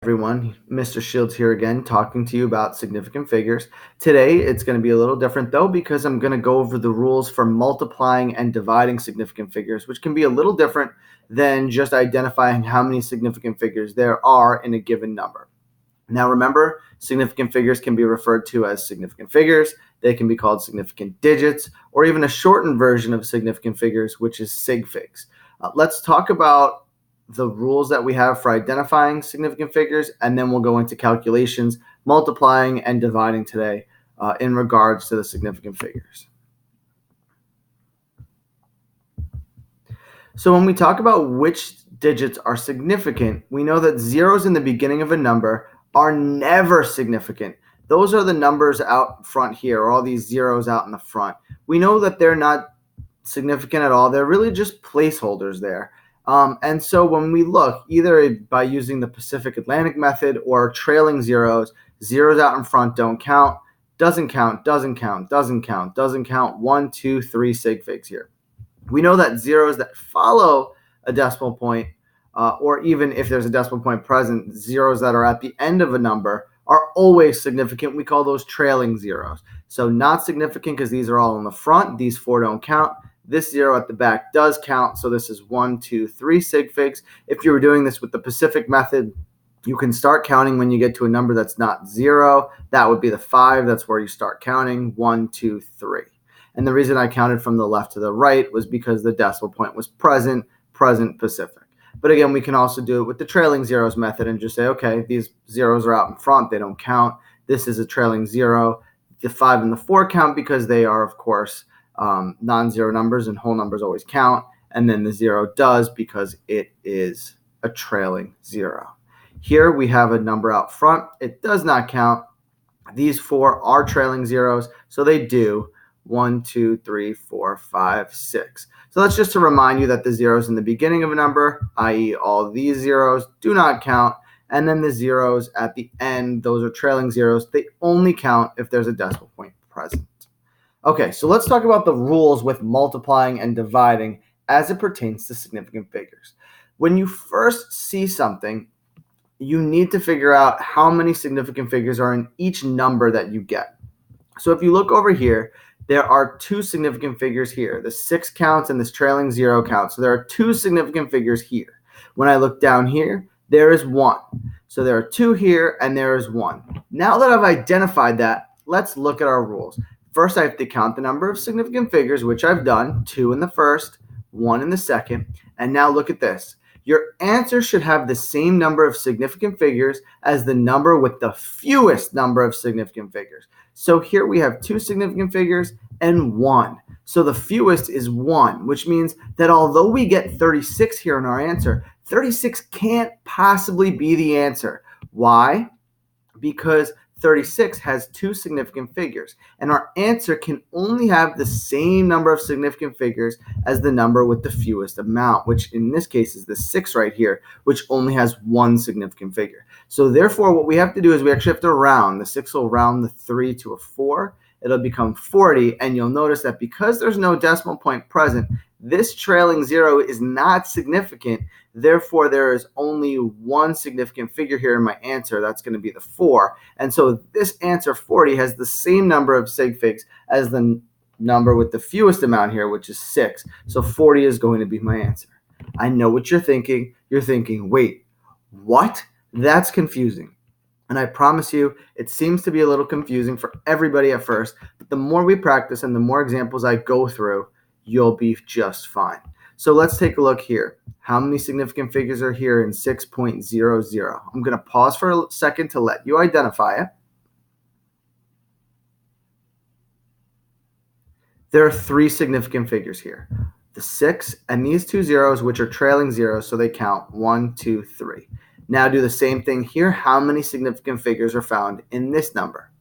Everyone, Mr. Shields here again talking to you about significant figures. Today it's going to be a little different though because I'm going to go over the rules for multiplying and dividing significant figures, which can be a little different than just identifying how many significant figures there are in a given number. Now remember, significant figures can be referred to as significant figures. They can be called significant digits, or even a shortened version of significant figures, which is Sig Figs. Let's talk about the rules that we have for identifying significant figures, and then we'll go into calculations, multiplying and dividing today in regards to the significant figures. So when we talk about which digits are significant, we know that zeros in the beginning of a number are never significant. Those are the numbers out front here, or all these zeros out in the front. We know that they're not significant at all. They're really just placeholders there. And so when we look, either by using the Pacific Atlantic method or trailing zeros, zeros out in front don't count, doesn't count, doesn't count, doesn't count, doesn't count, 1, 2, 3 sig figs here. We know that zeros that follow a decimal point, or even if there's a decimal point present, zeros that are at the end of a number are always significant. We call those trailing zeros. So not significant because these are all in the front. These 4 don't count. This 0 at the back does count, so this is 1, 2, 3 sig figs. If you were doing this with the Pacific method, you can start counting when you get to a number that's not 0. That would be the 5. That's where you start counting, 1, 2, 3. And the reason I counted from the left to the right was because the decimal point was present Pacific. But again, we can also do it with the trailing zeros method and just say, okay, these zeros are out in front. They don't count. This is a trailing 0. The 5 and the 4 count because they are, of course, non-zero numbers, and whole numbers always count. And then the 0 does because it is a trailing 0. Here we have a number out front. It does not count. These 4 are trailing zeros, so they do. 1, 2, 3, 4, 5, 6. So that's just to remind you that the zeros in the beginning of a number, i.e. all these zeros, do not count. And then the zeros at the end, those are trailing zeros. They only count if there's a decimal point present. Okay, so let's talk about the rules with multiplying and dividing as it pertains to significant figures. When you first see something, you need to figure out how many significant figures are in each number that you get. So if you look over here, there are 2 significant figures here. The 6 counts and this trailing 0 counts. So there are 2 significant figures here. When I look down here, there is 1. So there are 2 here and there is 1. Now that I've identified that, let's look at our rules. First, I have to count the number of significant figures, which I've done, 2 in the first, 1 in the second. And now look at this. Your answer should have the same number of significant figures as the number with the fewest number of significant figures. So here we have 2 significant figures and 1. So the fewest is 1, which means that although we get 36 here in our answer, 36 can't possibly be the answer. Why? Because 36 has 2 significant figures, and our answer can only have the same number of significant figures as the number with the fewest amount, which in this case is the 6 right here, which only has 1 significant figure. So therefore, what we have to do is we actually have to round. The 6 will round the 3 to a 4. It'll become 40, and you'll notice that because there's no decimal point present, this trailing 0 is not significant. Therefore, there is only 1 significant figure here in my answer. That's going to be the 4. And so this answer 40 has the same number of sig figs as the number with the fewest amount here, which is 6. So 40 is going to be my answer. I know what you're thinking. You're thinking, wait, what? That's confusing. And I promise you, it seems to be a little confusing for everybody at first. But the more we practice and the more examples I go through, you'll be just fine. So let's take a look here. How many significant figures are here in 6.00? I'm going to pause for a second to let you identify it. There are 3 significant figures here. The 6 and these 2 zeros, which are trailing zeros, so they count 1, 2, 3. Now do the same thing here. How many significant figures are found in this number?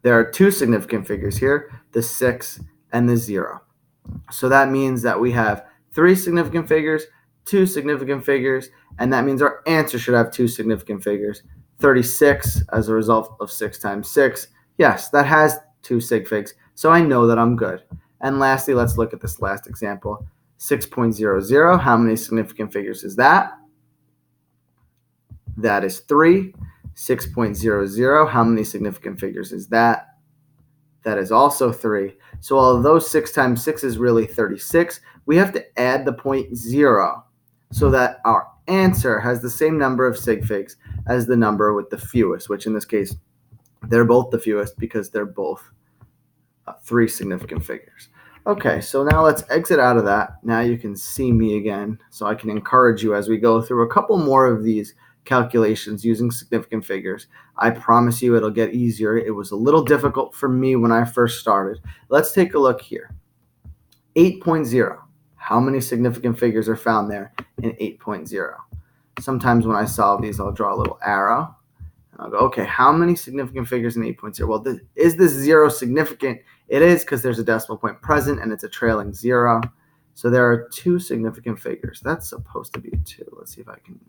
There are 2 significant figures here, the 6 and the 0. So that means that we have 3 significant figures, 2 significant figures, and that means our answer should have 2 significant figures. 36 as a result of 6 times 6. Yes, that has 2 sig figs, so I know that I'm good. And lastly, let's look at this last example. 6.00, how many significant figures is that? That is 3. 6.00, how many significant figures is that? That is also 3. So although 6 times 6 is really 36, we have to add the 0.0 so that our answer has the same number of sig figs as the number with the fewest, which in this case, they're both the fewest because they're both 3 significant figures. Okay, so now let's exit out of that. Now you can see me again, so I can encourage you as we go through a couple more of these calculations using significant figures. I promise you it'll get easier. It was a little difficult for me when I first started. Let's take a look here. 8.0. How many significant figures are found there in 8.0? Sometimes when I solve these, I'll draw a little arrow. I'll go, okay, how many significant figures in 8.0? Well, is this 0 significant? It is, because there's a decimal point present and it's a trailing 0. So there are 2 significant figures. That's supposed to be a 2. Let's see if I can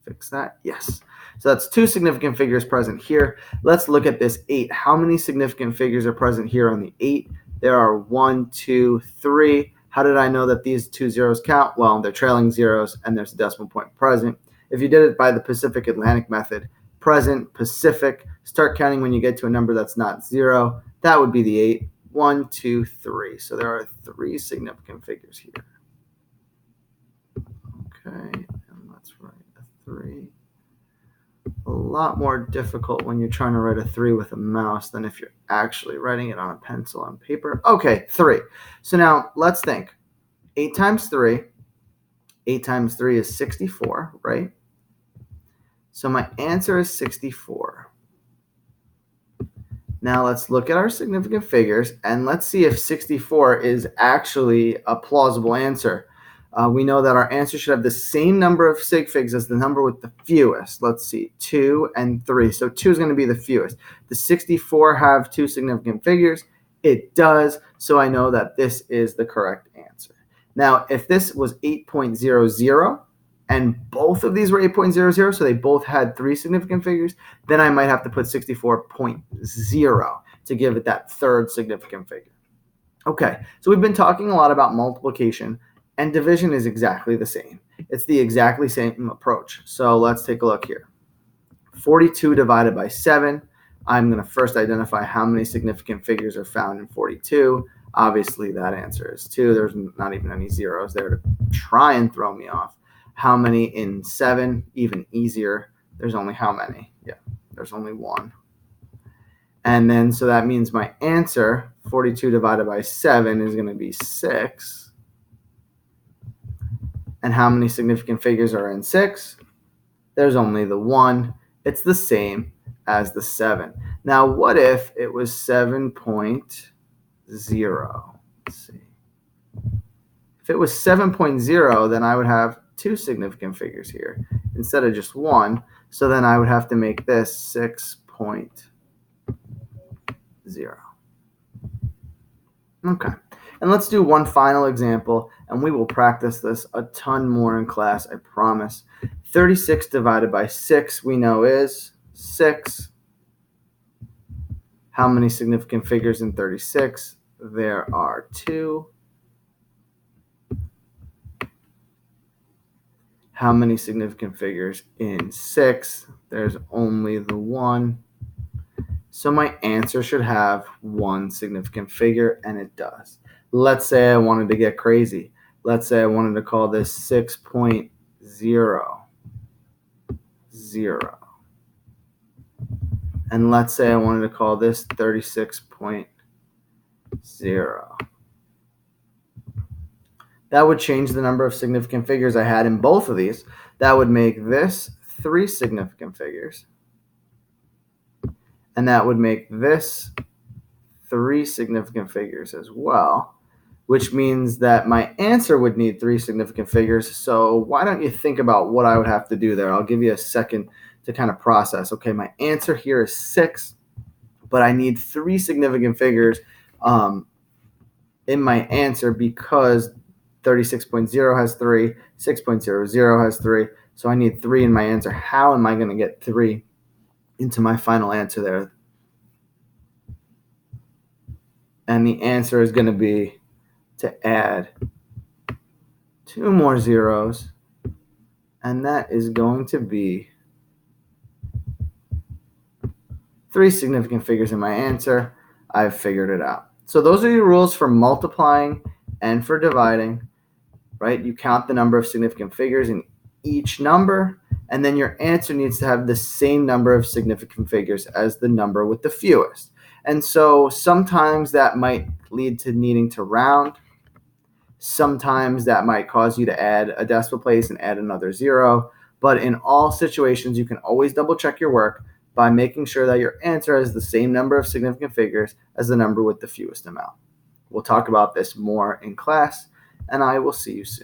fix that. Yes. So that's 2 significant figures present here. Let's look at this 8. How many significant figures are present here on the 8? There are 1, 2, 3. How did I know that these 2 zeros count? Well, they're trailing zeros and there's a decimal point present. If you did it by the Pacific Atlantic method, present, Pacific, start counting when you get to a number that's not 0. That would be the 8. 1, 2, 3. So there are 3 significant figures here. Okay, and let's write a 3. A lot more difficult when you're trying to write a 3 with a mouse than if you're actually writing it on a pencil on paper. Okay, 3. So now let's think. 8 times 3. 8 times 3 is 64, right? So my answer is 64. Now let's look at our significant figures and let's see if 64 is actually a plausible answer. We know that our answer should have the same number of sig figs as the number with the fewest. Let's see, 2 and 3. So 2 is going to be the fewest. Does 64 have 2 significant figures? It does, so I know that this is the correct answer. Now, if this was 8.00, and both of these were 8.00, so they both had 3 significant figures, then I might have to put 64.0 to give it that third significant figure. Okay, so we've been talking a lot about multiplication, and division is exactly the same. It's the exactly same approach. So let's take a look here. 42 divided by 7. I'm going to first identify how many significant figures are found in 42. Obviously, that answer is 2. There's not even any zeros there to try and throw me off. How many in 7? Even easier. There's only how many? Yeah, there's only 1. And then, so that means my answer, 42 divided by 7, is going to be 6. And how many significant figures are in 6? There's only the 1. It's the same as the 7. Now, what if it was 7.0? Let's see. If it was 7.0, then I would have 2 significant figures here instead of just 1. So then I would have to make this 6.0. Okay. And let's do one final example, and we will practice this a ton more in class, I promise. 36 divided by 6 we know is 6. How many significant figures in 36? There are 2. How many significant figures in 6? There's only the 1. So my answer should have 1 significant figure, and it does. Let's say I wanted to get crazy. Let's say I wanted to call this 6.00. And let's say I wanted to call this 36.0. That would change the number of significant figures I had in both of these. That would make this 3 significant figures. And that would make this 3 significant figures as well, which means that my answer would need 3 significant figures. So why don't you think about what I would have to do there? I'll give you a second to kind of process. Okay, my answer here is 6, but I need 3 significant figures in my answer because 36.0 has 3, 6.00 has 3, so I need 3 in my answer. How am I going to get 3 into my final answer there? And the answer is going to be to add 2 more zeros, and that is going to be 3 significant figures in my answer. I've figured it out. So those are your rules for multiplying and for dividing, right? You count the number of significant figures in each number, and then your answer needs to have the same number of significant figures as the number with the fewest. And so sometimes that might lead to needing to round. Sometimes that might cause you to add a decimal place and add another zero. But in all situations, you can always double check your work by making sure that your answer has the same number of significant figures as the number with the fewest amount. We'll talk about this more in class, and I will see you soon.